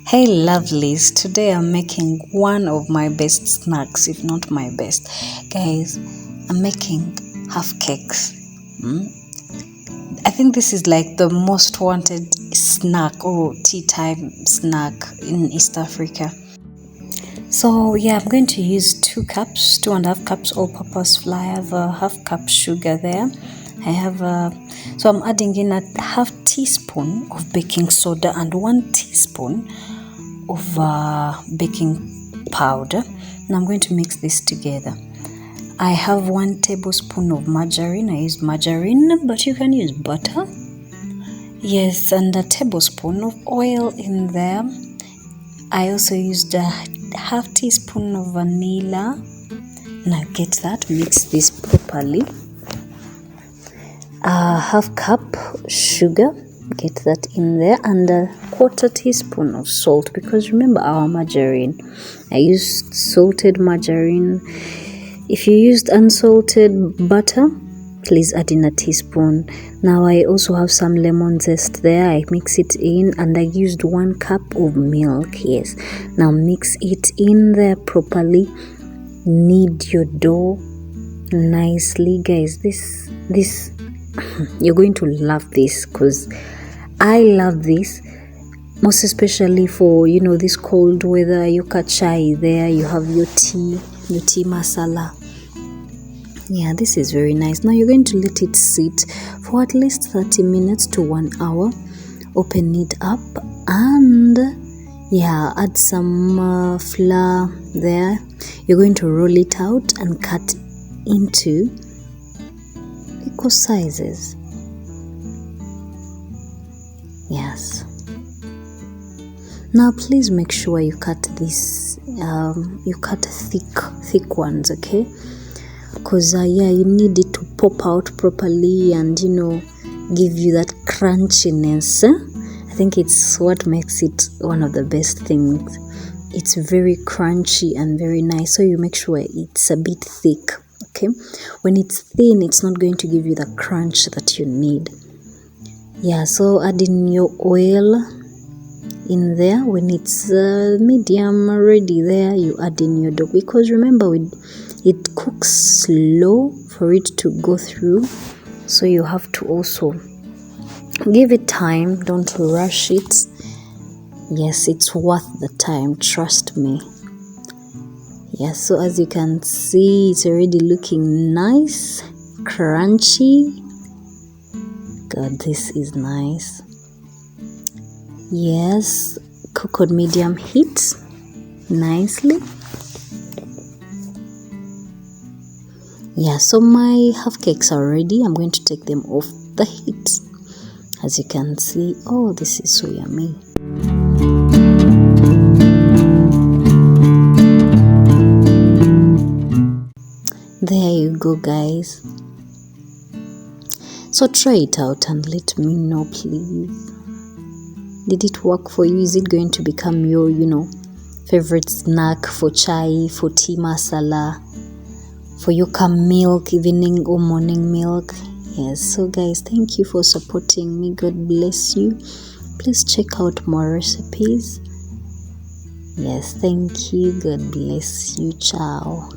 Hey lovelies, today I'm making one of my best snacks, if not my best. Guys, I'm making half cakes. I think this is like the most wanted snack or tea time snack in East Africa. So yeah, I'm going to use 2.5 cups all-purpose flour. I have a half cup sugar there. So I'm adding in a half teaspoon of baking soda and 1 teaspoon of baking powder. Now I'm going to mix this together. I have 1 tablespoon of margarine. I use margarine, but you can use butter. Yes, and a tablespoon of oil in there. I also used a half teaspoon of vanilla. Now get that, mix this properly. A half cup sugar, get that in there, and a 1/4 teaspoon of salt, because remember our margarine, I used salted margarine. If you used unsalted butter, please add in a teaspoon. Now I also have some lemon zest there. I mix it in, and I used 1 cup of milk. Yes, now mix it in there properly. Knead your dough nicely, guys. This you're going to love this, because I love this, most especially for this cold weather. You cut chai there, you have your tea masala. Yeah, this is very nice. Now you're going to let it sit for at least 30 minutes to 1 hour. Open it up and add some flour there. You're going to roll it out and cut into equal sizes. Yes. Now please make sure you cut this. You cut thick ones, okay? Because you need it to pop out properly and give you that crunchiness. I think it's what makes it one of the best things. It's very crunchy and very nice. So you make sure it's a bit thick. Okay, when it's thin, it's not going to give you the crunch that you need. So add in your oil in there. When it's medium ready there, you add in your dough, because remember it cooks slow for it to go through, so you have to also give it time. Don't rush it. Yes, it's worth the time, trust me. Yes, so as you can see, it's already looking nice, crunchy. God, this is nice. Yes, cook on medium heat nicely. So my half cakes are ready. I'm going to take them off the heat. As you can see, oh, this is so yummy. There you go, guys. So try it out and let me know, please. Did it work for you? Is it going to become your favorite snack for chai, for tea masala, for your milk, evening or morning milk? Yes, so guys, thank you for supporting me. God bless you. Please check out more recipes. Yes, thank you. God bless you. Ciao.